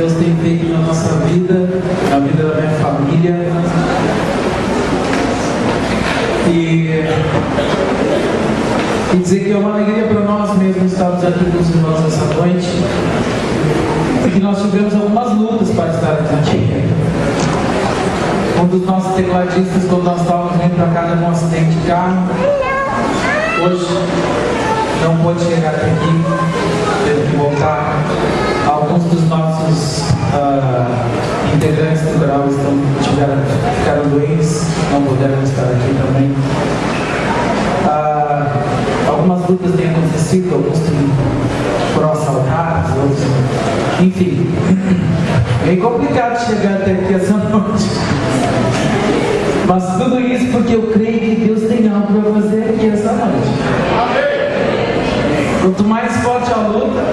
Deus tem feito na nossa vida, na vida da minha família. E dizer que é uma alegria para nós mesmos estarmos aqui com os irmãos essa noite. E que nós tivemos algumas lutas para estar aqui. Um dos nossos tecladistas, quando nós estávamos vindo para cá, num acidente de carro, hoje não pôde chegar até aqui, teve que voltar. Alguns dos nossos integrantes do coral ficaram doentes, não puderam estar aqui também. Algumas lutas têm acontecido, alguns foram assaltados, outros... Enfim, é complicado chegar até aqui essa noite. Mas tudo isso porque eu creio que Deus tem algo para fazer aqui essa noite. Quanto mais forte a luta,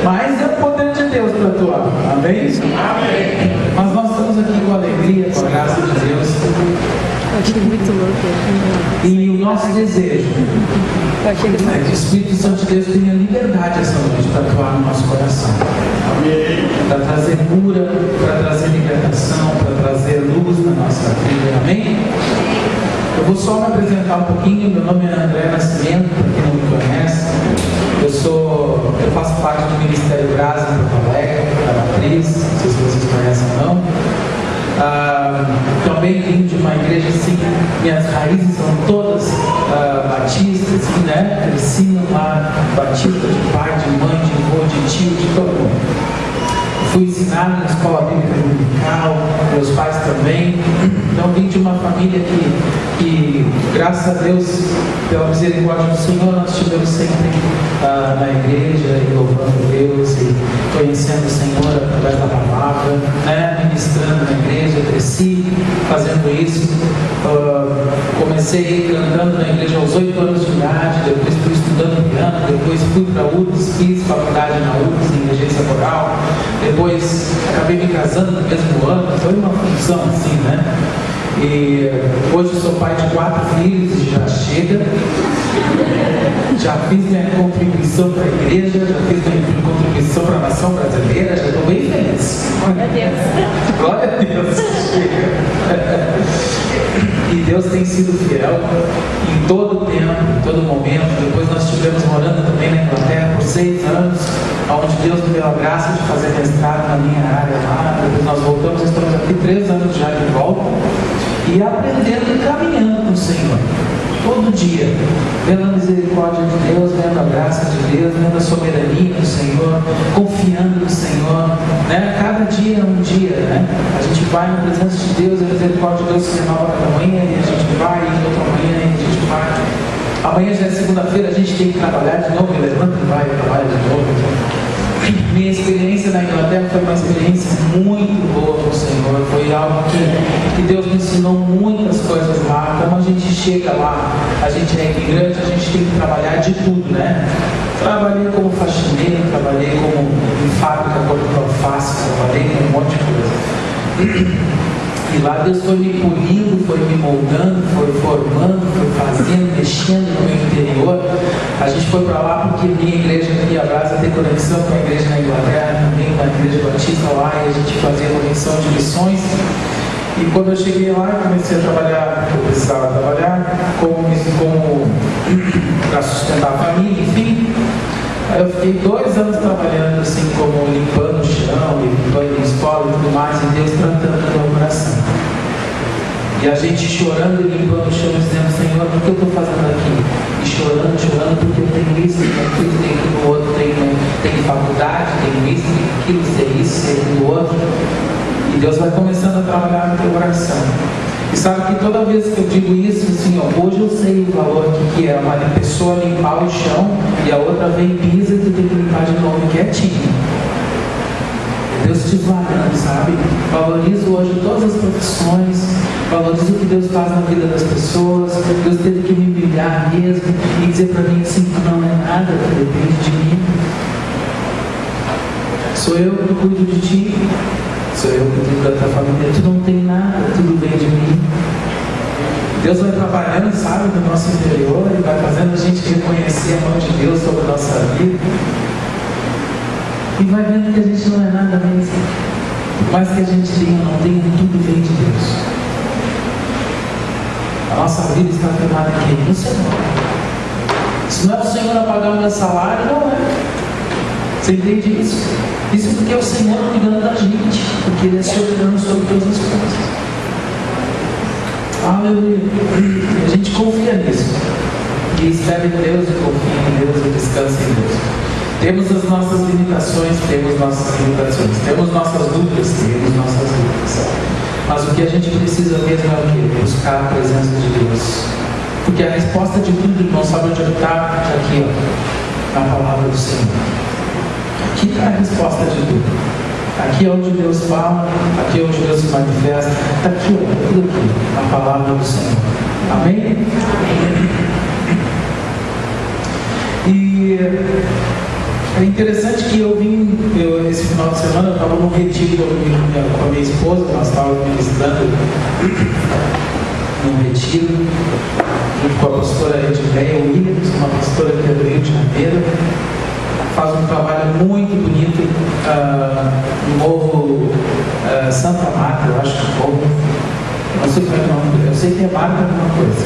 mais é o poder de Deus para atuar. Amém? Amém. Mas nós estamos aqui com alegria, com a graça de Deus. Achei muito louco. E o nosso desejo é que o Espírito Santo de Deus tenha liberdade essa noite para atuar no nosso coração. Amém. Para trazer cura, para trazer libertação, para trazer luz na nossa vida. Amém? Eu vou só me apresentar um pouquinho. Meu nome é André Nascimento, para quem não me conhece. Eu faço parte do Ministério Graça em Porto Alegre, da Matriz, não sei se vocês conhecem ou não. Também vim de uma igreja assim, minhas raízes são todas batistas, né? Cresci lá, batista de pai, de mãe, de avô, de tio, de todo mundo. Fui ensinado na escola bíblica dominical, meus pais também. Então vim de uma família que graças a Deus, pela misericórdia do Senhor, nós estivemos sempre na igreja e louvando a Deus e conhecendo o Senhor através da palavra, né? Ministrando na igreja, cresci fazendo isso. Comecei cantando na igreja aos 8 anos de idade, depois fui estudando piano, depois fui para a URGS, fiz faculdade na URGS em regência coral, depois acabei me casando no mesmo ano, foi uma função assim, né? E hoje eu sou pai de 4 filhos e já chega. Já fiz minha contribuição para a igreja, já fiz minha contribuição para a nação brasileira, já estou bem feliz. Glória a Deus. Glória a Deus. E Deus tem sido fiel em todo o tempo, em todo momento. Depois nós estivemos morando também na Inglaterra por 6 anos, onde Deus me deu a graça de fazer mestrado na minha área lá. Depois nós voltamos, estamos aqui 3 anos já de volta. E aprendendo e caminhando com o Senhor. Todo dia, vendo a misericórdia de Deus, vendo a graça de Deus, vendo a soberania do Senhor, confiando no Senhor, né? Cada dia é um dia, né? A gente vai na presença de Deus, a misericórdia de Deus se renova cada manhã, e a gente vai, e outra manhã, e a gente vai. Amanhã já é segunda-feira, a gente tem que trabalhar de novo, levanta e vai, trabalha de novo. Minha experiência na Inglaterra foi uma experiência muito boa com o Senhor. Foi algo que Deus me ensinou muitas coisas lá. Como a gente chega lá, a gente é imigrante, a gente tem que trabalhar de tudo, né? Trabalhei como faxineiro, trabalhei como em fábrica, cortando alface, trabalhei com um monte de coisa. E lá Deus foi me polindo, foi me moldando, foi formando, foi fazendo, mexendo no meu interior. A gente foi para lá porque minha igreja aqui, a Brasa, tem conexão com a igreja na Inglaterra, também com a igreja batista lá, e a gente fazia conexão de missões. E quando eu cheguei lá, eu comecei a trabalhar, eu precisava trabalhar para sustentar a família, enfim. Aí eu fiquei 2 anos trabalhando assim, como limpando o chão, limpando a escola e tudo mais, e Deus tratando do meu coração. E a gente chorando e limpando o chão, dizendo: Senhor, o que eu estou fazendo aqui? E chorando, porque eu tenho isso, tenho aquilo, tenho aquilo outro, tenho faculdade, tenho isso, tenho aquilo, sei isso, sei aquilo outro. E Deus vai começando a trabalhar no teu coração. E sabe que toda vez que eu digo isso, assim, ó, hoje eu sei o valor que é uma pessoa limpar o chão e a outra vem e pisa e tu tem que limpar de novo quietinho. Deus te valendo, sabe? Valorizo hoje todas as profissões, valorizo o que Deus faz na vida das pessoas. Deus teve que me humilhar mesmo e dizer para mim assim: tu não é nada, tu depende de mim. Sou eu que cuido de ti. Sou eu que cuido da tua família, tu não tem nada, tudo vem de mim. Deus vai trabalhando, sabe, no nosso interior e vai fazendo a gente reconhecer a mão de Deus sobre a nossa vida. E vai vendo que a gente não é nada mesmo. mais que a gente tenha ou não tenha, tudo vem de Deus. A nossa vida está firmada aqui no Senhor. Se não é o Senhor a pagar o meu salário, não é. Você entende isso? Isso porque é o Senhor cuidando da gente, porque Ele é soberano sobre todas as coisas. Aleluia. A gente confia nisso. E espera em Deus, e confia em Deus, e descansa em Deus. Temos as nossas limitações, temos nossas limitações. Temos nossas dúvidas, temos nossas dúvidas. Mas o que a gente precisa mesmo é o quê? Buscar a presença de Deus. Porque a resposta de tudo, irmão, sabe onde está? Aqui, ó, na palavra do Senhor. Aqui está a resposta de tudo. Aqui é onde Deus fala, aqui é onde Deus se manifesta. Está aqui, ó, tudo aqui, a palavra do Senhor. Amém? E é interessante que eu vim, esse final de semana, eu estava num retiro com a minha esposa, nós estávamos ministrando num retiro, junto com a pastora Edmeia Williams, uma pastora que é do Rio de Janeiro. Faz um trabalho muito bonito no Morro Santa Marta, eu acho que é Morro, não sei como é que é o nome, eu sei que é Marta alguma coisa.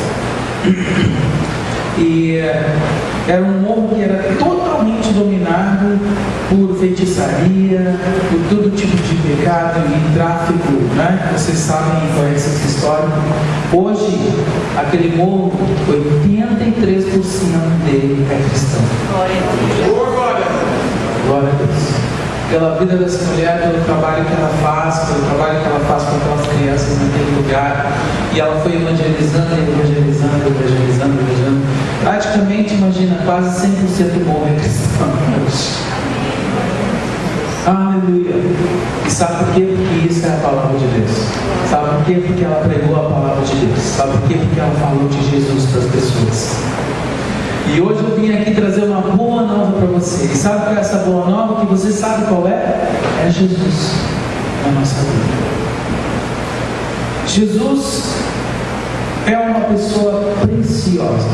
E era um morro que era totalmente dominado por feitiçaria, por todo tipo de pecado e tráfico, né? Vocês sabem, conhecem essa história. Hoje, aquele morro, 83% dele é cristão. Glória a Deus. Pela vida dessa mulher, pelo trabalho que ela faz, com aquelas crianças naquele lugar. E ela foi evangelizando. Praticamente, imagina, quase 100% morro é cristão. Aleluia. E sabe por quê? Porque isso é a palavra de Deus. Sabe por quê? Porque ela pregou a palavra de Deus. Sabe por quê? Porque ela falou de Jesus para as pessoas. E hoje eu vim aqui trazer uma boa nova para você. E sabe qual é essa boa nova? Que você sabe qual é? É Jesus na nossa vida. Jesus é uma pessoa preciosa.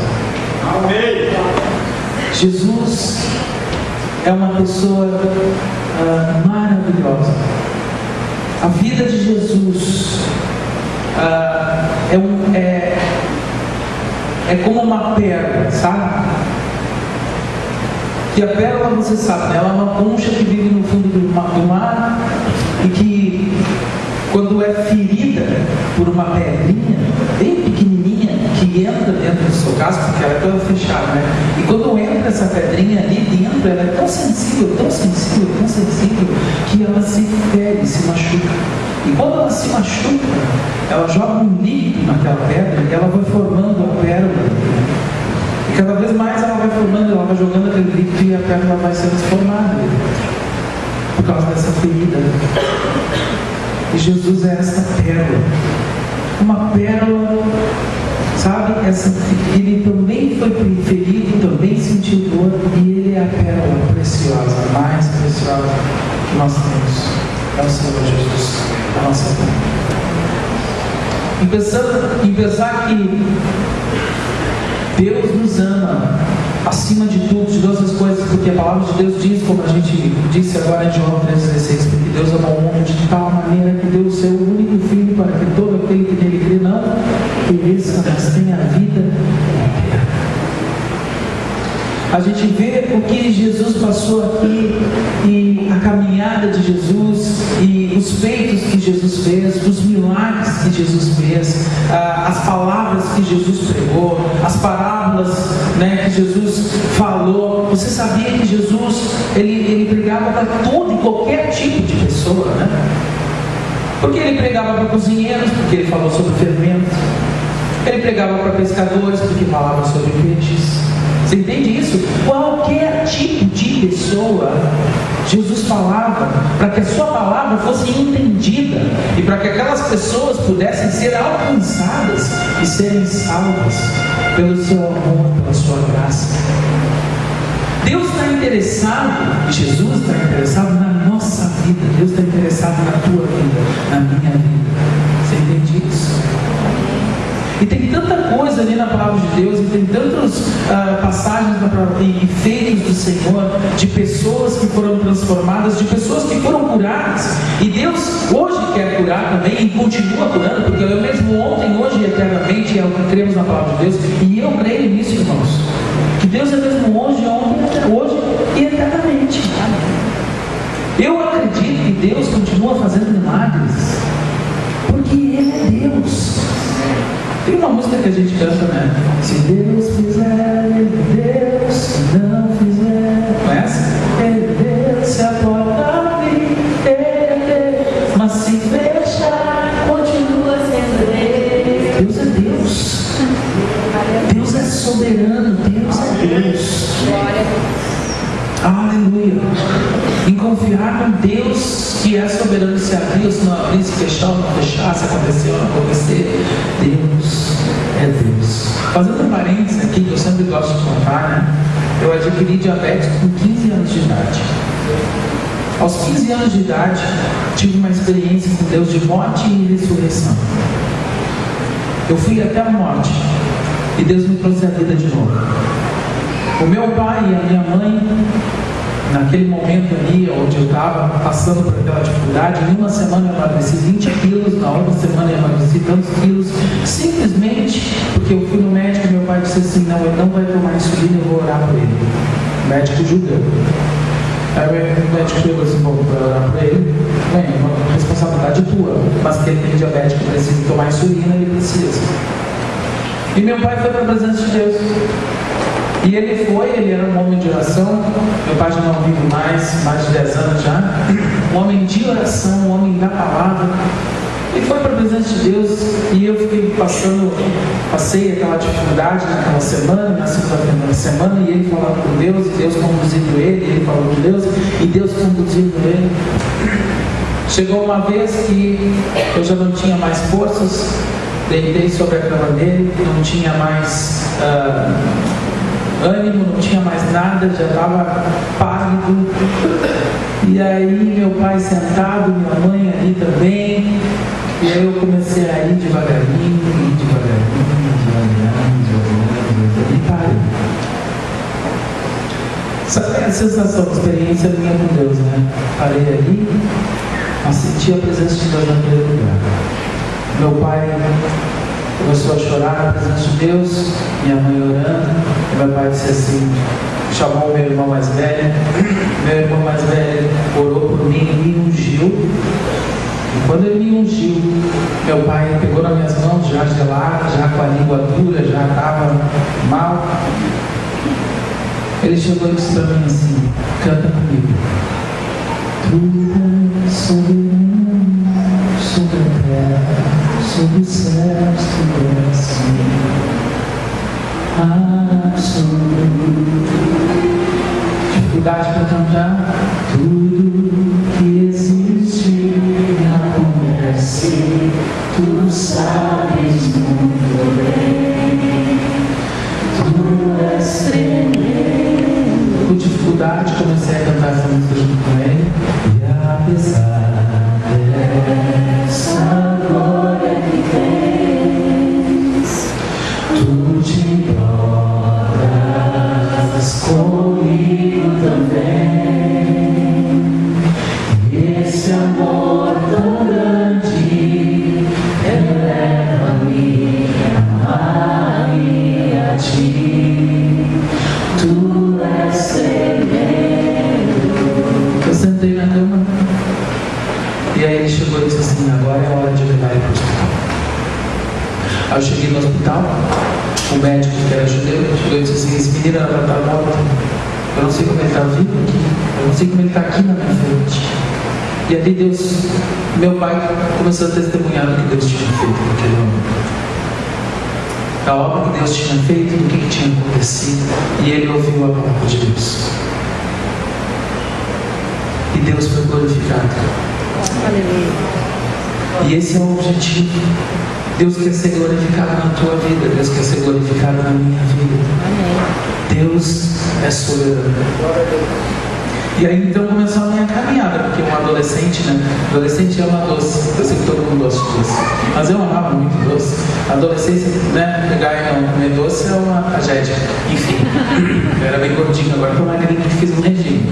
Amém. Jesus é uma pessoa maravilhosa. A vida de Jesus é como uma pérola, sabe? Que a pérola, você sabe, né? Ela é uma concha que vive no fundo do mar e que, quando é ferida por uma pedrinha bem pequenininha que entra dentro do seu casco, porque ela é toda fechada, né? E quando entra essa pedrinha ali dentro, ela é tão sensível, que ela se fere, se machuca. E quando ela se machuca, ela joga um líquido naquela pedra e ela vai formando a pérola. E cada vez mais ela vai formando, ela vai jogando aquele líquido e a pérola vai sendo transformada por causa dessa ferida. E Jesus é essa pérola. Uma pérola, sabe? Ele também foi ferido, também sentiu dor, e ele é a pérola preciosa, a mais preciosa que nós temos. É o Senhor Jesus, a nossa vida. E pensar que Deus nos ama acima de tudo, de todas as coisas, porque a palavra de Deus diz, como a gente disse agora em João 3,16, porque Deus amou o mundo de tal maneira que deu o seu único filho para que todo aquele que nele crê não pereça, mas tenha vida eterna. A gente vê o que Jesus passou aqui e a caminhada de Jesus e os feitos que Jesus fez, os milagres que Jesus fez, as palavras que Jesus pregou, as parábolas, né, que Jesus falou. Você sabia que Jesus ele pregava para todo e qualquer tipo de pessoa, né? Porque ele pregava para cozinheiros, porque ele falou sobre fermento. Ele pregava para pescadores, porque falava sobre peixes. Você entende isso? Qualquer tipo de pessoa, Jesus falava para que a sua palavra fosse entendida e para que aquelas pessoas pudessem ser alcançadas e serem salvas pelo seu amor, pela sua graça. Deus está interessado, Jesus está interessado na nossa vida. Deus está interessado na tua vida, na minha vida. Você entende isso? E tem tanta coisa ali na palavra de Deus, e tem tantas passagens na palavra, e feitos do Senhor, de pessoas que foram transformadas, de pessoas que foram curadas. E Deus hoje quer curar também, e continua curando, porque eu mesmo ontem, hoje e eternamente é o que cremos na palavra de Deus. E eu creio nisso, irmãos, que Deus é mesmo hoje e eternamente. Eu acredito que Deus continua fazendo milagres, porque Ele é Deus. Tem uma música que a gente canta, né? Se Deus fizer, Ele é Deus. Se não fizer, conhece? Ele é Deus. Se a porta abrir, Ele é Deus. Mas se fechar, continua sendo Deus. Deus é Deus. Deus é soberano. Deus é Deus. Aleluia. Em confiar no Deus que é soberano, se abrir, se não abrir, se fechar ou não fechar, se acontecer ou não acontecer, Deus é Deus. Fazendo um parênteses aqui, que eu sempre gosto de contar, né? Eu adquiri diabetes com 15 anos de idade. Aos 15 anos de idade, tive uma experiência com Deus de morte e ressurreição. Eu fui até a morte e Deus me trouxe a vida de novo. O meu pai e a minha mãe, naquele momento ali, onde eu estava passando por aquela dificuldade, em uma semana eu emagreci 20 quilos, na outra semana eu emagreci tantos quilos, simplesmente porque eu fui no médico e meu pai disse assim: não, ele não vai tomar insulina, eu vou orar por ele. O médico judeu. Aí o médico chegou assim: bom, vai orar por ele? Bem, a responsabilidade é tua, mas que ele tem diabetes, precisa tomar insulina, ele precisa. E meu pai foi para a presença de Deus. E ele era um homem de oração. Meu pai já não vive mais de 10 anos já. Um homem de oração, um homem da palavra. Ele foi para a presença de Deus. E eu passei aquela dificuldade naquela semana, na segunda semana, e ele falando com Deus, e Deus conduzindo ele falando com Deus, e Deus conduzindo ele. Chegou uma vez que eu já não tinha mais forças, deitei sobre a cama dele, não tinha mais ânimo, não tinha mais nada, já estava pálido. E aí meu pai sentado, minha mãe ali também, e aí eu comecei a ir devagarinho, e parei. Sabe a sensação, a experiência minha com Deus, né? Parei ali, mas senti a presença de Deus naquele lugar. Meu pai começou a chorar na presença de Deus, minha mãe orando, e meu pai disse assim, chamou o meu irmão mais velho. Meu irmão mais velho orou por mim e me ungiu. E quando ele me ungiu, meu pai pegou nas minhas mãos, já gelado, já com a língua dura, já estava mal. Ele chegou e disse para mim assim: canta comigo. Tu és soberano sobre a terra, sobre os céus, tu és absoluto. Dificuldade para cantar. Tudo que existe acontece, tu sabes muito bem. Tu és tremendo. Com dificuldade comecei a cantar essa música junto com ele. E apesar dessa glória que tens, tu te importas comigo também. E esse amor tão grande eleva-me a amar-me a ti. Tu és tremendo. Eu sentei na cama e aí ele chegou e disse assim: agora é hora de levar ele para o hospital. Aí eu cheguei no hospital, o médico que era judeu chegou e disse assim: esse menino era para estar morto. Eu não sei como ele está vivo aqui, eu não sei como ele está aqui na minha frente. E ali Deus, meu pai começou a testemunhar do que Deus tinha feito com aquele homem, da obra que Deus tinha feito, do que tinha acontecido. E ele ouviu a palavra de Deus. E Deus foi glorificado. Aleluia. E esse é o objetivo. Deus quer ser glorificado na tua vida. Deus quer ser glorificado na minha vida. Amém. Deus é soberano. E aí então começou a minha caminhada, porque um adolescente, né? Adolescente ama doce. Eu sei que todo mundo gosta de doce, mas eu amava muito doce. A adolescência, né? Pegar e não comer doce é uma tragédia. Enfim, eu era bem gordinho, agora estou magrinho que fiz um regime.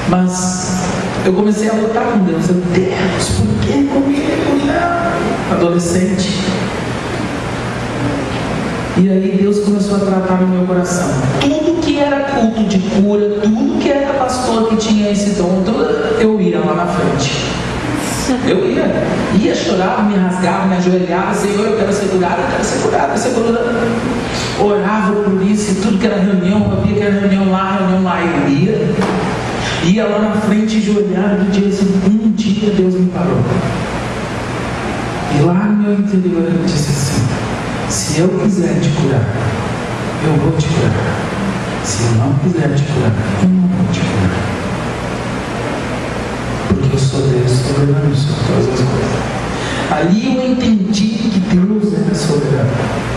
Mas eu comecei a lutar com Deus. Deus, por que comigo? Não. Adolescente. E aí Deus começou a tratar no meu coração. Tudo que era culto de cura, tudo que era pastor que tinha esse dom, eu ia lá na frente. Eu ia chorar, me rasgava, me ajoelhava, Senhor, eu quero ser curado, eu quero ser curado, eu quero ser curado. Orava por isso, e tudo que era reunião, eu via que era reunião lá, eu ia lá na frente, ajoelhava e dizia assim, um dia Deus me parou. E lá no meu interior ele disse assim, se eu quiser te curar, eu vou te curar. Se eu não quiser te curar, eu não vou te curar. Porque eu sou Deus soberano sobre todas as coisas. Ali eu entendi que Deus era soberano.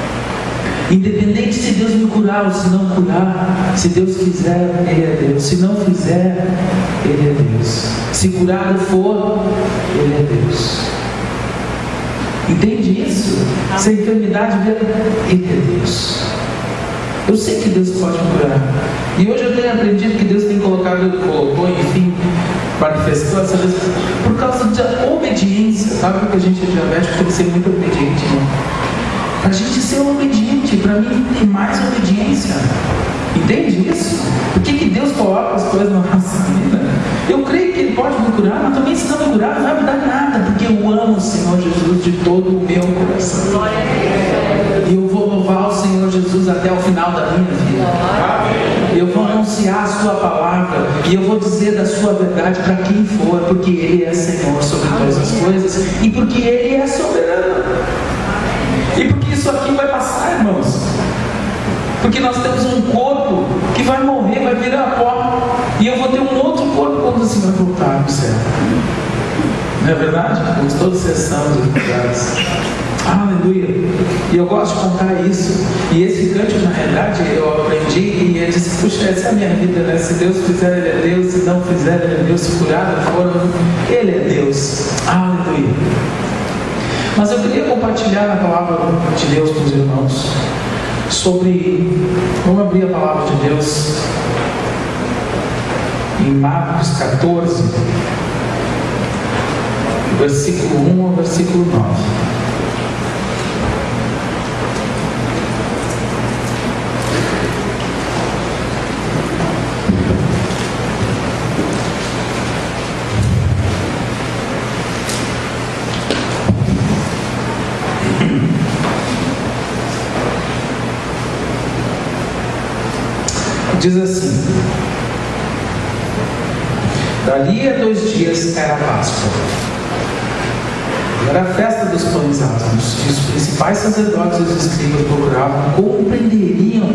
Independente se Deus me curar ou se não curar, se Deus quiser, Ele é Deus. Se não fizer, Ele é Deus. Se curado for, Ele é Deus. Entende isso? Se a enfermidade vier, Ele é Deus. Eu sei que Deus pode curar. E hoje eu tenho aprendido que Deus tem colocou, enfim, manifestou essa vez por causa da obediência. Sabe porque a gente é diabético? Tem que ser muito obediente, né? Para a gente ser obediente, para mim tem mais obediência. Entende isso? Por que Deus coloca as coisas na nossa vida? Eu creio que Ele pode me curar, mas também se não me curar não vai me dar nada, porque eu amo o Senhor Jesus de todo o meu coração. E eu vou louvar o Senhor Jesus até o final da minha vida. Eu vou anunciar a sua palavra e eu vou dizer da sua verdade para quem for, porque Ele é Senhor sobre todas as coisas e porque Ele é soberano. E porque isso aqui vai passar, irmãos. Porque nós temos um corpo que vai morrer, vai virar pó. E eu vou ter um outro corpo quando assim vai voltar para o céu. Não é verdade? Como todos cessamos os lugares. Aleluia. E eu gosto de contar isso. E esse cântico, na realidade, eu aprendi e eu disse, puxa, essa é a minha vida, né? Se Deus fizer, Ele é Deus. Se não fizer, Ele é Deus. Se curar for, Ele é Deus. Aleluia. Mas eu queria compartilhar a palavra de Deus com os irmãos sobre, vamos abrir a palavra de Deus em Marcos 14, versículo 1 ao versículo 9. Diz assim: dali a 2 dias era a Páscoa. Era a festa dos pães asmos, e os principais sacerdotes e os escribas procuravam compreenderiam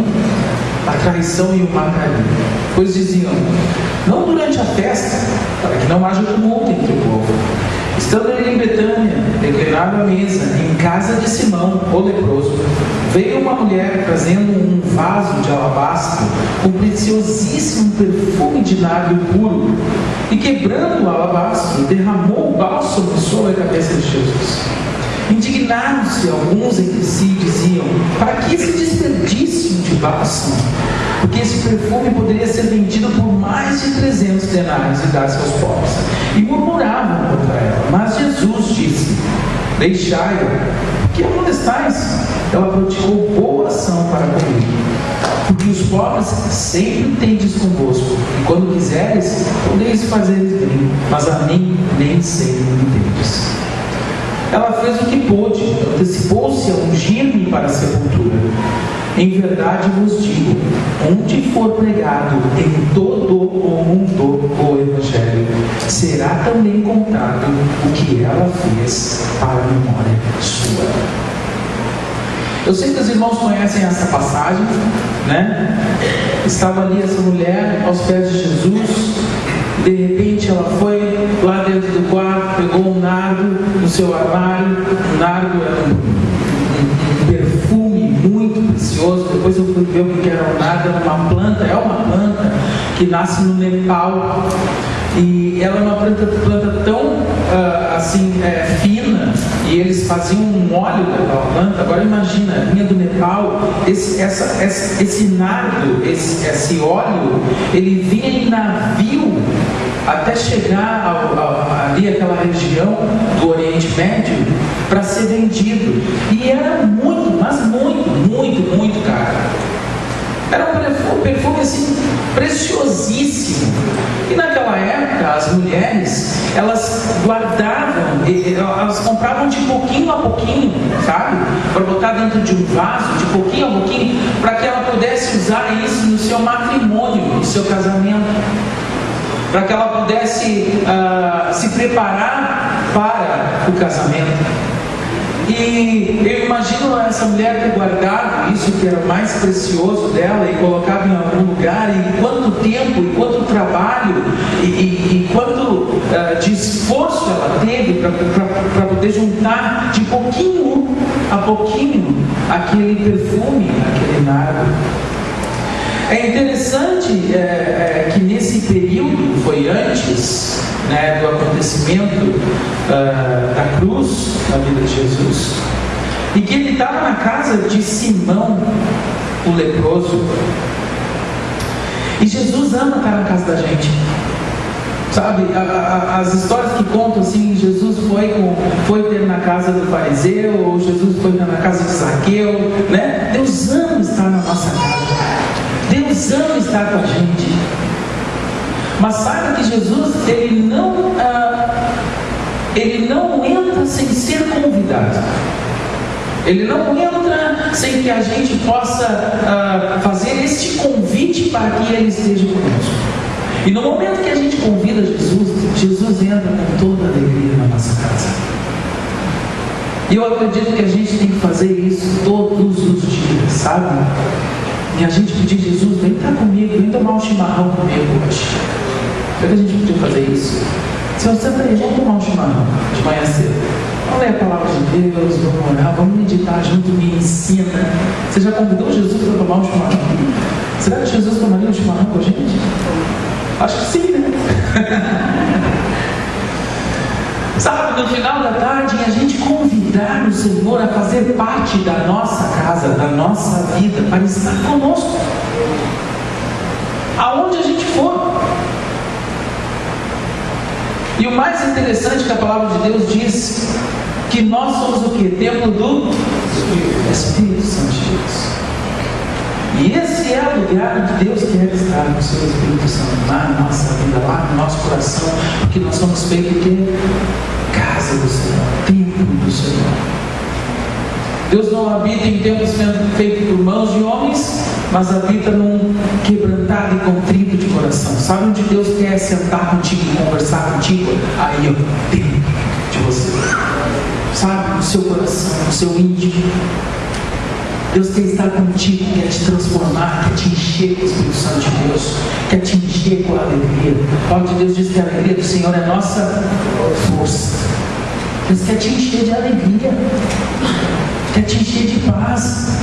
a traição e o matariam, pois diziam, não durante a festa, para que não haja tumulto entre o povo. Estando ele em Betânia, reclinado à mesa, em casa de Simão, o leproso, veio uma mulher trazendo um vaso de alabastro com preciosíssimo perfume de nardo puro, e quebrando o alabastro, derramou o bálsamo sobre a cabeça de Jesus. Indignaram-se alguns entre si e diziam, para que esse desperdício de bálsamo? Porque esse perfume poderia ser vendido por mais de 300 denários e dar-se aos pobres. E murmuravam contra ela. Mas Jesus disse, deixai-a, porque amonestais? Ela praticou boa ação para comigo. Porque os pobres sempre tendes convosco, e quando quiseres, podeis fazer-lhes bem, mas a mim nem sempre me tendes. Ela fez o que pôde, antecipou-se a ungir-me para a sepultura. Em verdade vos digo, onde for pregado em todo o mundo o Evangelho, será também contado o que ela fez para a memória sua. Eu sei que os irmãos conhecem essa passagem, né? Estava ali essa mulher aos pés de Jesus. De repente ela foi lá dentro do quarto, pegou um nardo no seu armário. O nardo era um perfume muito precioso. Depois eu fui ver o que era o nardo, era uma planta, é uma planta que nasce no Nepal. E ela é uma planta tão fina, e eles faziam um óleo daquela planta. Agora imagina, vinha do Nepal, esse nardo, esse óleo, ele vinha em navio até chegar ali àquela região do Oriente Médio para ser vendido. E era muito, mas muito caro. Era um perfume assim, preciosíssimo. E naquela época, as mulheres, elas guardavam, elas compravam de pouquinho a pouquinho, sabe? Para botar dentro de um vaso, de pouquinho a pouquinho, para que ela pudesse usar isso no seu matrimônio, no seu casamento. Para que ela pudesse se preparar para o casamento. E eu imagino essa mulher ter guardado isso que era o mais precioso dela e colocado em algum lugar, e quanto tempo, e quanto trabalho, e quanto de esforço ela teve para poder juntar de pouquinho a pouquinho aquele perfume, aquele nardo. É interessante que nesse período, foi antes do acontecimento da cruz na vida de Jesus, e que ele estava na casa de Simão, o leproso. E Jesus ama estar na casa da gente, sabe? As histórias que contam assim, Jesus foi ter na casa do fariseu, ou Jesus foi na casa de Zaqueu, né? Deus ama estar na nossa casa. Deus ama estar com a gente. Mas saiba que Jesus, ele não entra sem ser convidado. Ele não entra sem que a gente possa fazer este convite para que ele esteja conosco. E no momento que a gente convida Jesus, Jesus entra com toda a alegria na nossa casa. E eu acredito que a gente tem que fazer isso todos os dias, sabe? E a gente pedir, Jesus, vem estar comigo, vem tomar um chimarrão comigo hoje. Será que a gente podia fazer isso? Senhor, senta aí, vamos tomar um chimarrão de manhã cedo. Vamos ler a palavra de Deus, vamos orar, vamos meditar junto, me ensina. Você já convidou Jesus para tomar um chimarrão? Será que Jesus tomaria um chimarrão com a gente? Acho que sim, né? Sabe, no final da tarde, a gente convidar o Senhor a fazer parte da nossa casa, da nossa vida, para estar conosco, aonde a gente for. E o mais interessante é que a palavra de Deus diz que nós somos o quê? Templo do Espírito Santo de Deus. E esse é o lugar onde Deus quer estar com o seu Espírito Santo, lá na nossa vida, lá no nosso coração, porque nós somos feitos o quê? Casa do Senhor, templo do Senhor. Deus não habita em templos feitos por mãos de homens, mas habita num quebrantado e contrito de coração. Sabe onde Deus quer sentar contigo e conversar contigo? Aí, ó, dentro de você. Sabe, no seu coração, no seu íntimo. Deus quer estar contigo, quer te transformar, quer te encher com o Espírito Santo de Deus, quer te encher com a alegria. A palavra de Deus diz que a alegria do Senhor é nossa força. Deus quer te encher de alegria, quer te encher de paz.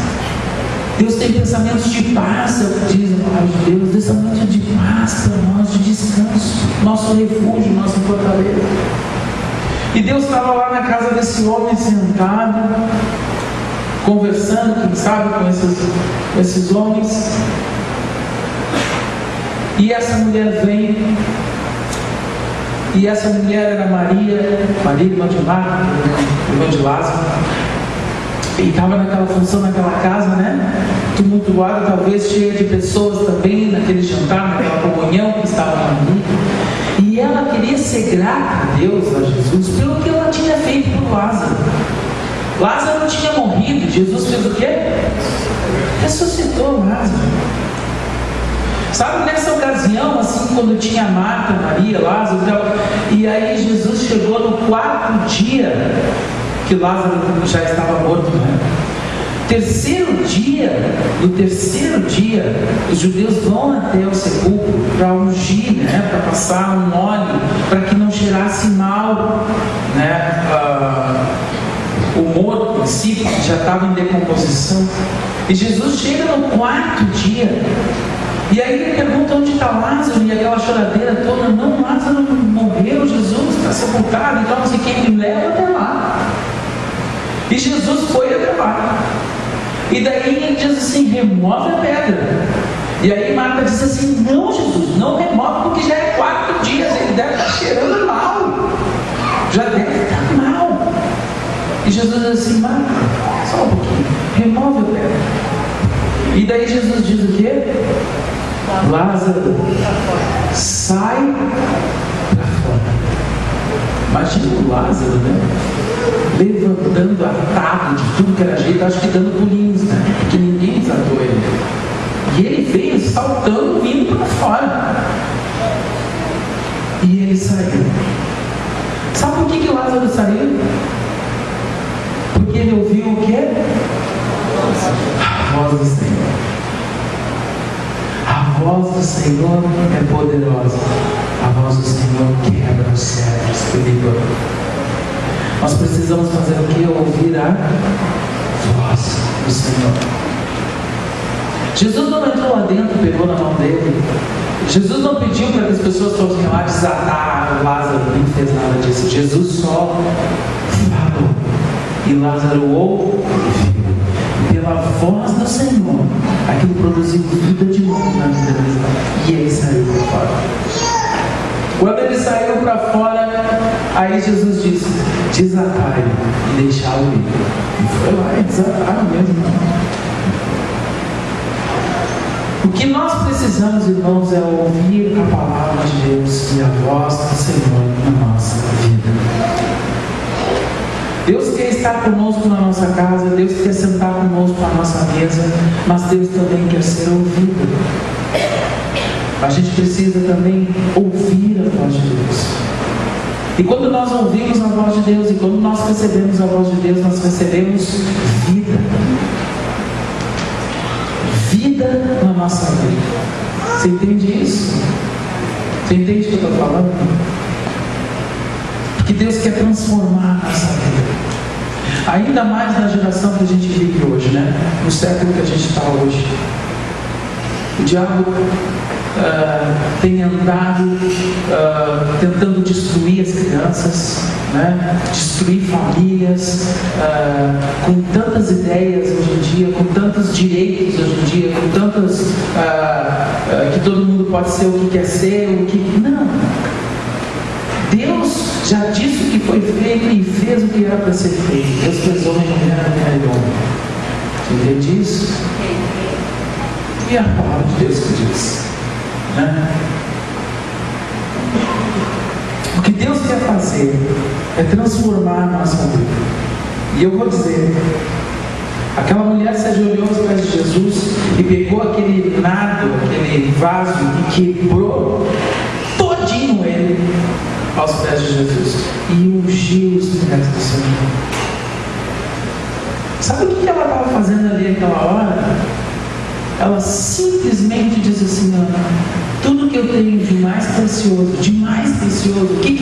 Deus tem pensamentos de paz, diz a palavra de Deus, pensamentos de paz para nós, de descanso, nosso refúgio, nossa fortaleza. E Deus estava lá na casa desse homem sentado, conversando, quem sabe, com esses homens. E essa mulher vem, e essa mulher era Maria, irmã de Marta, irmã de Lázaro, e estava naquela função, naquela casa, né? Tumultuada, talvez cheia de pessoas também, naquele jantar, naquela comunhão que estavam ali. E ela queria ser grata a Deus, a Jesus, pelo que ela tinha feito por Lázaro. Lázaro tinha morrido, Jesus fez o quê? Ressuscitou Lázaro. Sabe, nessa ocasião, assim, quando tinha Marta, Maria, Lázaro e tal, e aí Jesus chegou no 4º dia que Lázaro já estava morto, né? No terceiro dia, os judeus vão até o sepulcro para ungir, né? Para passar um óleo, para que não cheirasse mal, né? O morto em si já estava em decomposição. E Jesus chega no 4º dia. E aí ele pergunta onde está Lázaro? E aquela choradeira toda, não, Lázaro morreu, Jesus está sepultado, então não sei quem, me leva até lá. E Jesus foi até lá. E daí ele diz assim, remove a pedra. E aí Marta diz assim, não Jesus, não remove porque já é 4 dias, ele deve estar cheirando mal. Já deve estar mal. E Jesus diz assim, Marta, só um pouquinho, remove a pedra. E daí Jesus diz o quê? Lázaro, sai para fora. Imagina o Lázaro, né? Levantando atado de tudo que era jeito, acho que dando pulinhos, né? Porque ninguém desatou ele. E ele veio saltando, indo para fora. E ele saiu. Sabe por que Lázaro saiu? Porque ele ouviu o quê? A voz do Senhor. A voz do Senhor é poderosa. A voz do Senhor quebra os cedros que ligam. Nós precisamos fazer o que? Ouvir a voz do Senhor. Jesus não entrou lá dentro, pegou na mão dele. Jesus não pediu para que as pessoas fossem lá desatar Lázaro, nem fez nada disso. Jesus só falou. E Lázaro ouviu. E pela voz do Senhor, aquilo produziu vida de novo na vida dele. E ele saiu para fora. Quando ele saiu para fora, aí Jesus disse, desatai e deixá-lo ir. E foi lá e desataram mesmo. O que nós precisamos, irmãos, é ouvir a palavra de Deus e a voz do Senhor na nossa vida. Deus quer estar conosco na nossa casa, Deus quer sentar conosco na nossa mesa, mas Deus também quer ser ouvido. A gente precisa também ouvir a voz de Deus. E quando nós ouvimos a voz de Deus, e quando nós recebemos a voz de Deus, nós recebemos vida. Vida na nossa vida. Você entende isso? Você entende o que eu estou falando? Porque Deus quer transformar a nossa vida. Ainda mais na geração que a gente vive hoje, né? No século que a gente está hoje. O diabo tem andado tentando destruir as crianças, né? Destruir famílias, com tantas ideias hoje em dia, com tantos direitos hoje em dia, com tantas que todo mundo pode ser o que quer ser, o que não. Deus já disse o que foi feito e fez o que era para ser feito. Deus fez homem e mulher e homem. Você entende isso? E a palavra de Deus que diz, né? O que Deus quer fazer é transformar a nossa vida. E eu vou dizer, aquela mulher se ajoelhou aos pés de Jesus e pegou aquele nardo, aquele vaso e quebrou todinho ele aos pés de Jesus e ungiu os pés do Senhor. Sabe o que ela estava fazendo ali naquela hora? Ela simplesmente disse assim, tudo que eu tenho de mais precioso, o que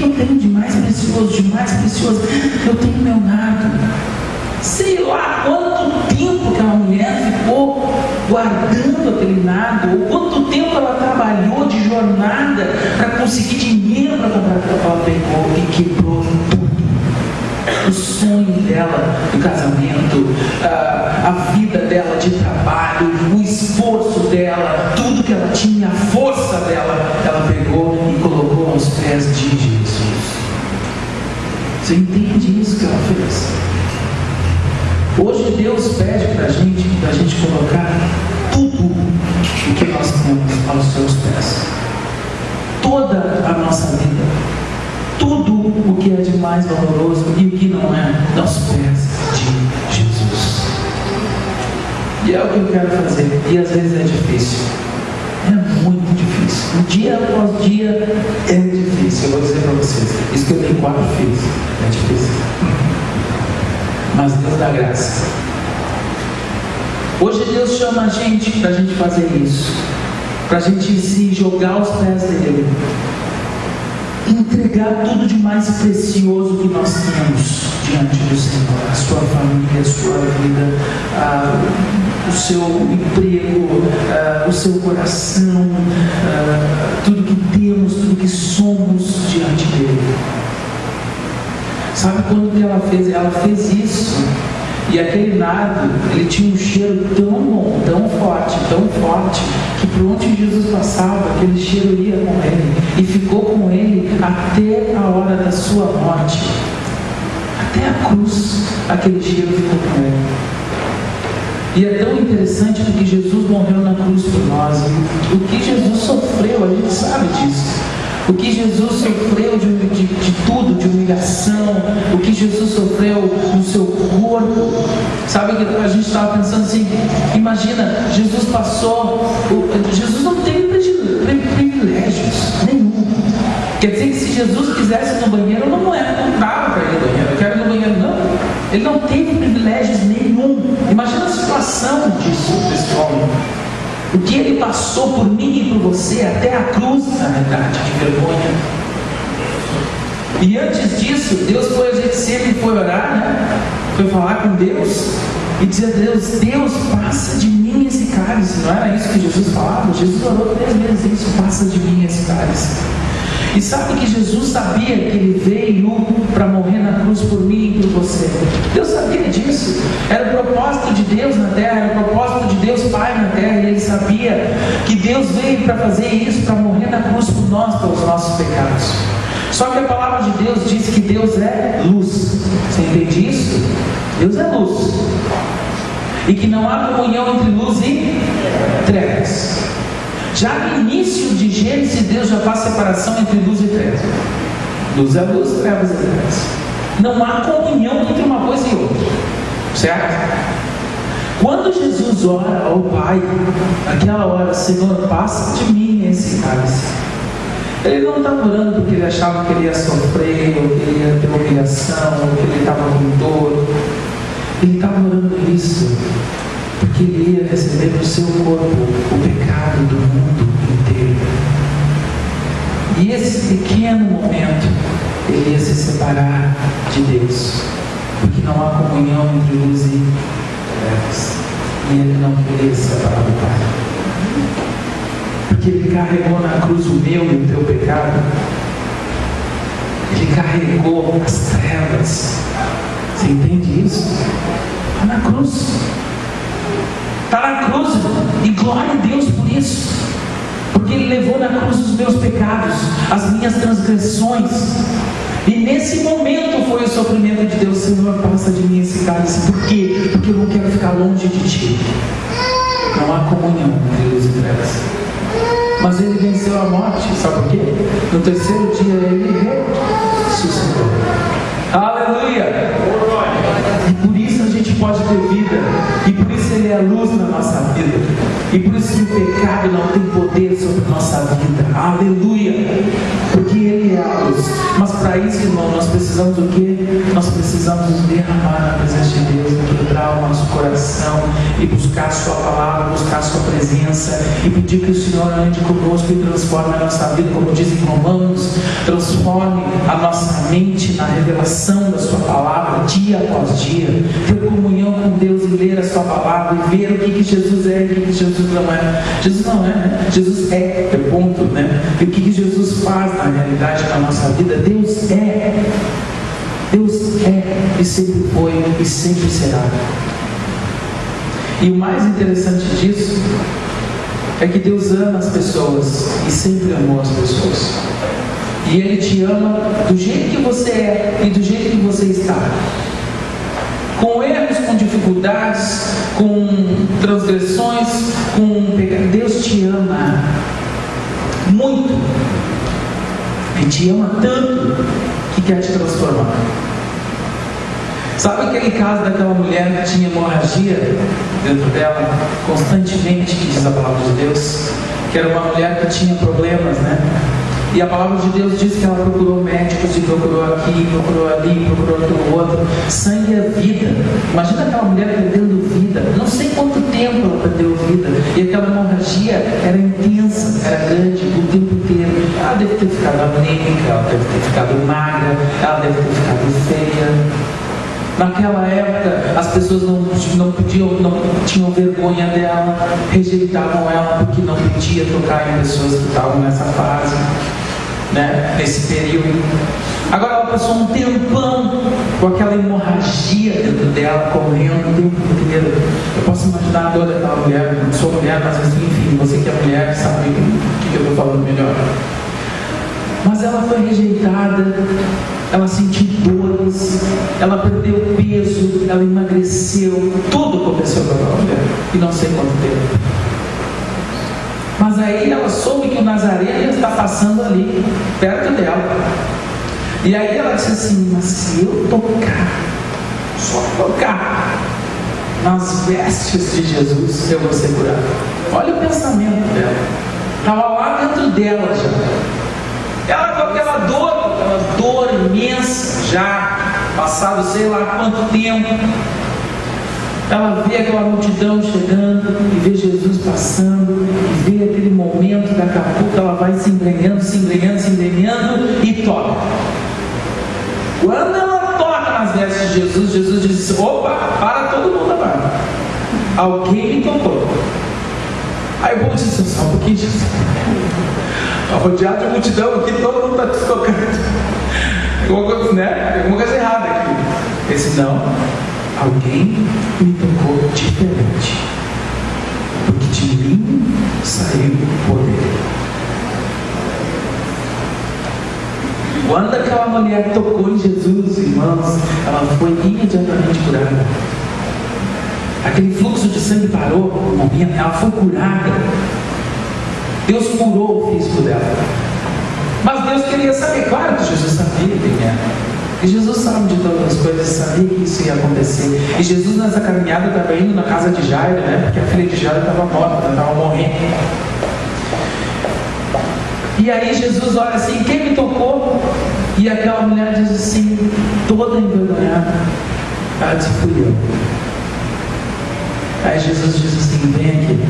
eu tenho de mais precioso, eu tenho meu nardo. Sei lá quanto tempo aquela mulher ficou guardando aquele nardo, ou quanto tempo ela trabalhou de jornada para conseguir dinheiro para comprar aquilo. Ela pegou e quebrou tudo. O sonho dela do casamento, a vida dela de trabalho, o esforço dela, tudo que ela tinha, a força dela, ela pegou e colocou aos pés de Jesus. Você entende isso que ela fez? Hoje Deus pede para a gente colocar tudo o que nós temos aos seus pés. Toda a nossa vida. Tudo o que é de mais valoroso e o que não é, aos pés de Jesus. E é o que eu quero fazer. E às vezes é difícil. É muito difícil. Um dia após dia é difícil. Eu vou dizer para vocês. Isso que eu tenho 4 filhos. É difícil. Mas Deus dá graça. Hoje Deus chama a gente para a gente fazer isso. Para a gente se jogar aos pés dele. Entregar tudo de mais precioso que nós temos diante do Senhor, a sua família, a sua vida, o seu emprego, o seu coração, tudo que temos, tudo que somos diante dele. Sabe quando que ela fez? Ela fez isso. E aquele nardo, ele tinha um cheiro tão bom, tão forte, que por onde Jesus passava, aquele cheiro ia com ele. E ficou com ele até a hora da sua morte. Até a cruz, aquele cheiro ficou com ele. E é tão interessante porque Jesus morreu na cruz por nós. E o que Jesus sofreu, a gente sabe disso. O que Jesus sofreu de tudo, de humilhação, o que Jesus sofreu no seu corpo. Sabe que a gente estava pensando assim, imagina, Jesus não teve privilégios nenhum. Quer dizer que se Jesus quisesse ir no banheiro, não dava para ir no banheiro. Eu quero ir no banheiro, não. Ele não teve privilégios nenhum. Imagina a situação desse homem. O que ele passou por mim e por você, até a cruz, na verdade, de vergonha. E antes disso, Deus foi, a gente sempre foi orar, né? Foi falar com Deus e dizer a Deus, passa de mim esse cálice. Não era isso que Jesus falava? Jesus orou 3 vezes isso, passa de mim esse cálice. E sabe que Jesus sabia que ele veio para morrer na cruz por mim e por você. Deus sabia disso. Era o propósito de Deus na terra, era o propósito de Deus Pai na terra. E ele sabia que Deus veio para fazer isso, para morrer na cruz por nós, pelos nossos pecados. Só que a palavra de Deus diz que Deus é luz. Você entende isso? Deus é luz. E que não há comunhão entre luz e trevas. Já no início de Gênesis, Deus já faz separação entre luz e trevas. Luz é luz, trevas é trevas. Não há comunhão entre uma coisa e outra. Certo? Quando Jesus ora ao Pai, naquela hora, Senhor, passa de mim esse cálice. Ele não estava orando porque ele achava que ele ia sofrer, ou que ele ia ter humilhação, ou que ele estava com dor. Ele estava orando isso porque ele ia receber no seu corpo o pecado do mundo inteiro. E esse pequeno momento, ele ia se separar de Deus, porque não há comunhão entre luz e trevas. E ele não queria se separar do Pai. Porque ele carregou na cruz o meu e o teu pecado. Ele carregou as trevas. Você entende isso? Está na cruz. Está na cruz, e glória a Deus por isso, porque Ele levou na cruz os meus pecados, as minhas transgressões, e nesse momento foi o sofrimento de Deus. Senhor, passa de mim esse cálice. Por quê? Porque eu não quero ficar longe de Ti. Não há comunhão entre luz e trevas. Mas Ele venceu a morte, sabe por quê? No terceiro dia Ele ressuscitou. Aleluia! E por isso a gente pode ter vida, e por isso Ele é a luz na nossa vida, e por isso que o pecado não tem poder sobre a nossa vida. Aleluia! Porque Ele é a luz. Mas para isso, irmão, nós precisamos do quê? Nós precisamos derramar na presença de Deus, quebrar o nosso coração e buscar a Sua palavra, buscar a Sua presença e pedir que o Senhor ande conosco e transforme a nossa vida, como diz em Romanos, transforme a nossa mente na revelação da Sua palavra dia após dia, ter comunhão com Deus e ler a Sua palavra e ver o que Jesus é e o que Jesus não é. Jesus não é, né? Jesus é ponto, né? E o que Jesus faz na realidade na nossa vida? Deus é. Deus é e sempre foi e sempre será. E o mais interessante disso é que Deus ama as pessoas e sempre amou as pessoas. E Ele te ama do jeito que você é e do jeito que você está. Com erros, com dificuldades, com transgressões, com pecado. Deus te ama muito. Ele te ama tanto que quer te transformar. Sabe aquele caso daquela mulher que tinha hemorragia dentro dela constantemente, que diz a palavra de Deus? Que era uma mulher que tinha problemas, né? E a palavra de Deus diz que ela procurou médicos e procurou aqui, procurou ali, procurou aquilo outro. Sangue é vida. Imagina aquela mulher perdendo vida. Não sei quanto tempo ela perdeu vida. E aquela hemorragia era intensa, era grande o tempo inteiro. Ela deve ter ficado anêmica, ela deve ter ficado magra, ela deve ter ficado feia. Naquela época, as pessoas não tinham vergonha dela, rejeitavam ela porque não podia tocar em pessoas que estavam nessa fase, né? Nesse período. Agora ela passou um tempão com aquela hemorragia dentro dela, correndo o tempo inteiro. Eu posso imaginar a dor daquela mulher. Não sou mulher, mas enfim, você que é mulher sabe o que eu estou falando melhor. Mas ela foi rejeitada, ela sentiu dores, ela perdeu peso, ela emagreceu, tudo começou com aquela mulher, e não sei quanto tempo. Mas aí ela soube que o Nazareno está passando ali, perto dela. E aí ela disse assim: mas se eu tocar, só tocar nas vestes de Jesus, eu vou ser curado. Olha o pensamento dela, estava lá dentro dela já. Ela com aquela dor imensa, já passado sei lá quanto tempo. Ela vê aquela multidão chegando e vê Jesus passando, e vê aquele momento, daqui a pouco ela vai se embrenhando e toca. Quando ela toca nas vestes de Jesus, Jesus diz: opa, para todo mundo agora. Alguém me tocou. Aí o povo disse: só um pouquinho, Jesus. Rodeado de multidão aqui, todo mundo está te tocando. Tem alguma coisa errada aqui. Ele disse: não, alguém me tocou diferente, porque de mim saiu o poder. Quando aquela mulher tocou em Jesus, irmãos, ela foi imediatamente curada. Aquele fluxo de sangue parou no momento, ela foi curada. Deus curou o físico dela. Mas Deus queria saber, claro que Jesus sabia quem era. E Jesus sabe de todas as coisas, sabia que isso ia acontecer. E Jesus nessa caminhada estava indo na casa de Jairo, né? Porque a filha de Jairo estava morta, estava morrendo. E aí Jesus olha assim: quem me tocou? E aquela mulher diz assim, toda envergonhada, ela disse: fui eu. Aí Jesus diz assim: vem aqui.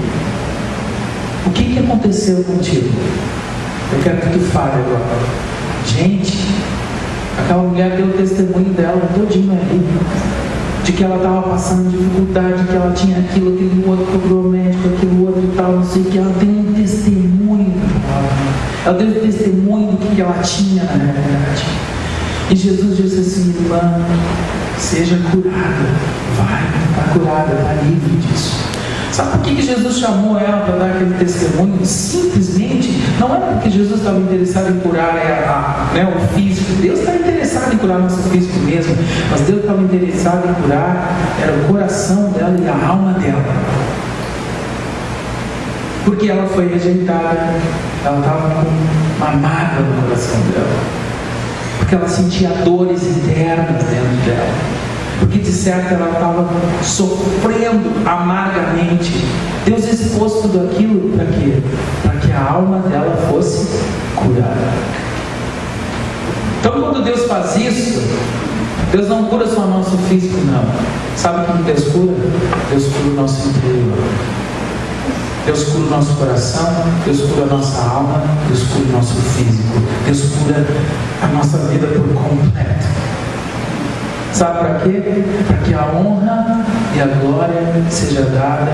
O que aconteceu contigo? Eu quero que tu fale agora. Gente, aquela mulher deu o testemunho dela todinho ali, de que ela estava passando dificuldade, que ela tinha aquilo, aquele outro, procurou médico, aquilo outro e tal, não sei o que. Ela tem um testemunho. Ela deu o testemunho do que ela tinha na realidade. E Jesus disse assim: irmã, seja curada. Vai, está curada, está livre disso. Sabe por que Jesus chamou ela para dar aquele testemunho? Simplesmente, não é porque Jesus estava interessado em curar o físico. Deus está interessado em curar nosso físico mesmo, mas Deus estava interessado em curar era o coração dela e a alma dela. Porque ela foi rejeitada, ela estava com uma mágoa no coração dela, porque ela sentia dores internas dentro dela. Porque de certo ela estava sofrendo amargamente. Deus expôs tudo aquilo para quê? Para que a alma dela fosse curada. Então quando Deus faz isso, Deus não cura só o nosso físico, não. Sabe como Deus cura? Deus cura o nosso interior. Deus cura o nosso coração, Deus cura a nossa alma, Deus cura o nosso físico. Deus cura a nossa vida por completo. Sabe para quê? Para que a honra e a glória seja dada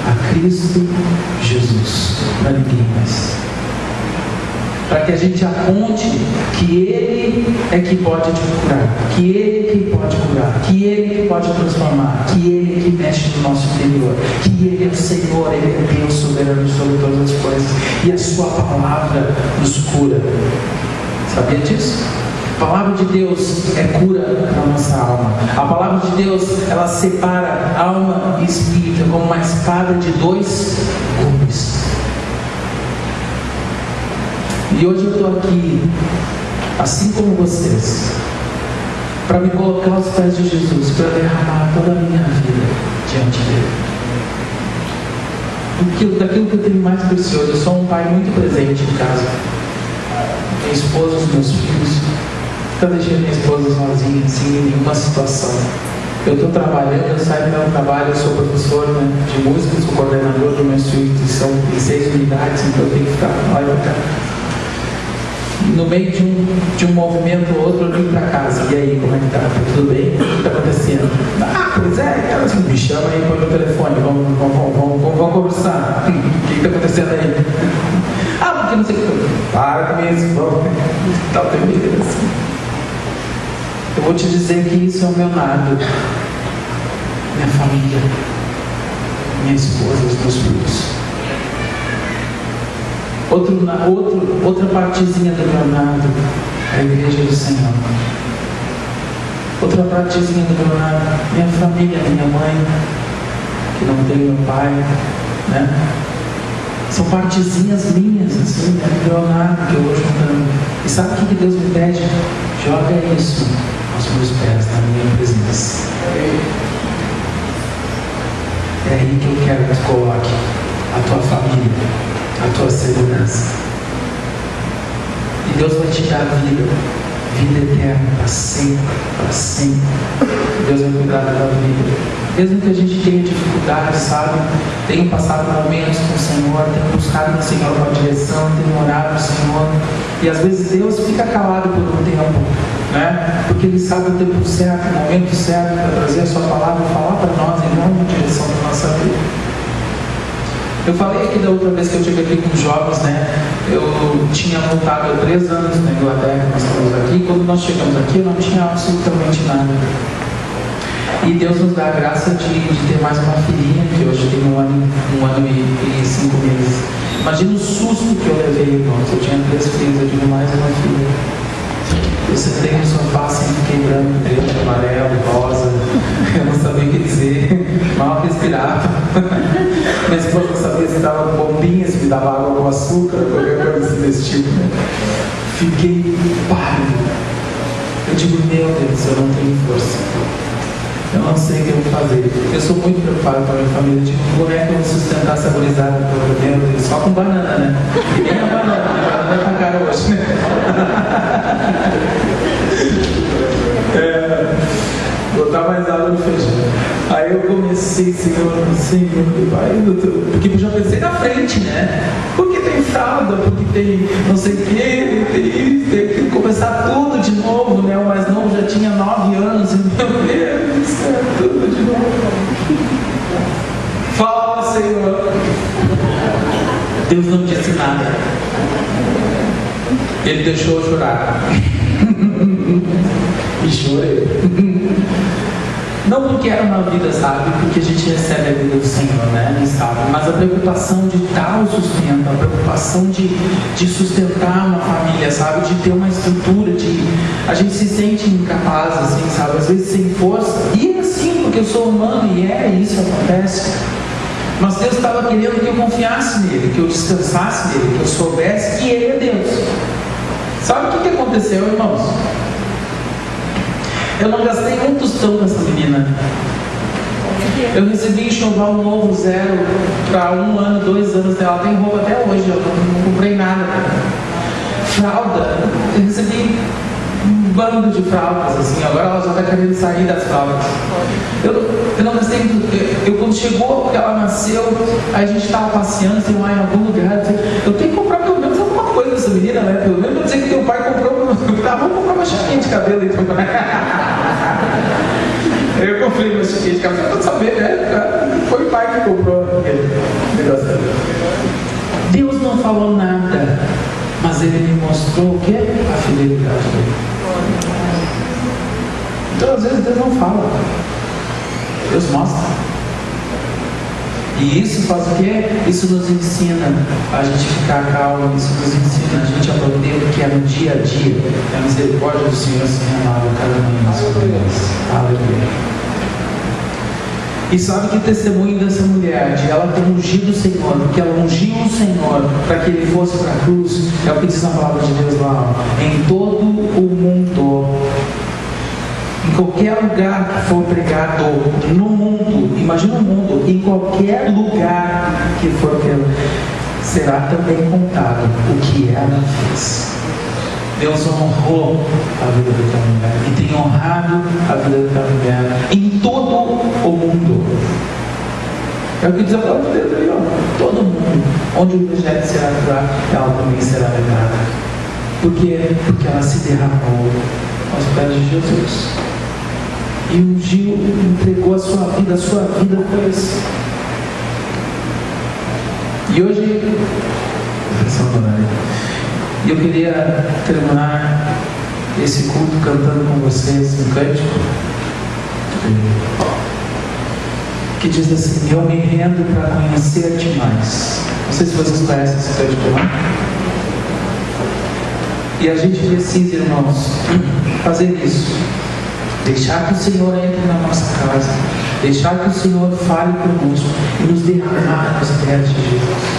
a Cristo Jesus, para ninguém mais. Para que a gente aponte que Ele é que pode te curar, que Ele é que pode curar, que Ele é que pode transformar, que Ele é que mexe no nosso interior, que Ele é o Senhor, Ele é Deus soberano sobre todas as coisas, e a Sua palavra nos cura. Sabia disso? A palavra de Deus é cura para a nossa alma. A palavra de Deus, ela separa alma e espírito como uma espada de dois gumes. E hoje eu estou aqui, assim como vocês, para me colocar aos pés de Jesus, para derramar toda a minha vida diante dele. Daquilo que eu tenho mais precioso. Eu sou um pai muito presente em casa. Minha esposa, os meus filhos. Nunca deixei minha esposa sozinha, assim, em nenhuma situação. Eu estou trabalhando, eu saio do meu trabalho, eu sou professor, né, de música, sou coordenador de uma instituição em 6 unidades, então eu tenho que ficar lá e cá. No meio de um movimento ou outro, eu vim para casa. E aí, como é que tá? Tudo bem? O que está acontecendo? Pois é, ela assim, me chama aí para o telefone, vamos conversar. O que está acontecendo aí? Porque não sei o que. Para com isso, vamos. Tá o tempo inteiro assim. Eu vou te dizer que isso é o meu nada. Minha família, minha esposa, os meus filhos. Outra partezinha do meu nada é a igreja do Senhor. Outra partezinha do meu nada, minha família, minha mãe, que não tem meu pai, né? São partezinhas minhas, assim, do meu nada que eu vou juntando. E sabe o que Deus me pede? Joga isso aos meus pés, na minha presença. É aí que eu quero que tu coloque a tua família, a tua segurança. E Deus vai te dar vida eterna, para sempre, para sempre. Deus vai cuidar da tua vida. Mesmo que a gente tenha dificuldades, sabe? Tenho passado momentos com o Senhor, tenho buscado no Senhor uma direção, tenho orado no Senhor. E às vezes Deus fica calado por um tempo, né? Porque Ele sabe o tempo certo, o momento certo para trazer a sua palavra e falar para nós em nome de direção da nossa vida. Eu falei aqui da outra vez que eu cheguei aqui com os jovens, né? Eu tinha voltado há 3 anos na Inglaterra, nós estamos aqui. Quando nós chegamos aqui, eu não tinha absolutamente nada. E Deus nos dá a graça de ter mais uma filhinha, que hoje tem um ano e 5 meses. Imagina o susto que eu levei, irmãos. Eu tinha 3 filhos, eu tive mais uma filha. Eu sentei no sofá sempre quebrando preto, amarelo, rosa. Eu não sabia o que dizer, mal respirava. Minha esposa não sabia se dava bombinha, se me dava água com açúcar, qualquer coisa assim desse tipo. Fiquei pálido. Eu digo, meu Deus, eu não tenho força. Eu não sei o que eu vou fazer. Eu sou muito preocupado com a minha família. Eu digo, como é que eu vou sustentar essa gurizada por dentro? Só com banana, né? E nem a banana tá cara hoje, né? Botar mais água no feijão. Aí eu comecei, Senhor, vai, doutor. Porque eu já pensei na frente, né? Porque tem fralda, porque tem não sei o que, tem que começar tudo de novo, né? O mais novo já tinha 9 anos, e meu Deus do céu, tudo de novo. Fala, Senhor. Deus não disse nada. Ele deixou eu chorar. E chorei. Não porque era uma vida, sabe? Porque a gente recebe a vida do Senhor, né? Sabe? Mas a preocupação de dar o sustento, a preocupação de sustentar uma família, sabe? De ter uma estrutura, a gente se sente incapaz, assim, sabe? Às vezes sem força. E é assim, porque eu sou humano e isso acontece. Mas Deus estava querendo que eu confiasse nele, que eu descansasse nele, que eu soubesse que Ele é Deus. Sabe o que aconteceu, irmãos? Eu não gastei um tostão com essa menina. Eu recebi enxoval novo, 0, para 1 ano, 2 anos dela. Tem roupa até hoje, eu não comprei nada. Fralda, eu recebi um bando de fraldas, assim. Agora ela já está querendo sair das fraldas. Eu não gastei. Quando chegou, ela nasceu, aí a gente estava passeando, sei lá, em algum lugar. Eu tenho que comprar pelo menos alguma coisa dessa menina, né? Pelo menos para dizer que teu pai comprou. Vamos comprar uma chiquinha de cabelo então. Eu comprei uma chiquinha de cabelo, para saber, né? Foi o pai que comprou aquele negócio. Deus não falou nada, mas Ele me mostrou o quê? A fidelidade dele. Então às vezes Deus não fala, Deus mostra. E isso faz o quê? Isso nos ensina a gente ficar calmo, isso nos ensina a gente a aprender que é no dia a dia. A misericórdia do Senhor se renova cada manhã sobre nós. Aleluia. E sabe que testemunho dessa mulher, de ela ter ungido o Senhor, porque ela ungiu o Senhor para que Ele fosse para a cruz, é o que diz na palavra de Deus lá, em todo o mundo. Em qualquer lugar que for pregado no mundo, imagina o mundo, em qualquer lugar que for pregado, será também contado o que ela fez. Deus honrou a vida daquela mulher e tem honrado a vida daquela mulher em todo o mundo. É o que diz a palavra de Deus aí, ó. Todo mundo, onde o evangelho será pregado, ela também será pregada. Por quê? Porque ela se derramou aos pés de Jesus. e ungiu, entregou a sua vida por isso. E hoje, eu queria terminar esse culto cantando com vocês um cântico que diz assim: eu me rendo para conhecer-te mais. Não sei se vocês conhecem esse cântico, não? E a gente precisa, irmãos, fazer isso. Deixar que o Senhor entre na nossa casa. Deixar que o Senhor fale conosco e nos derramar nos pés de Jesus.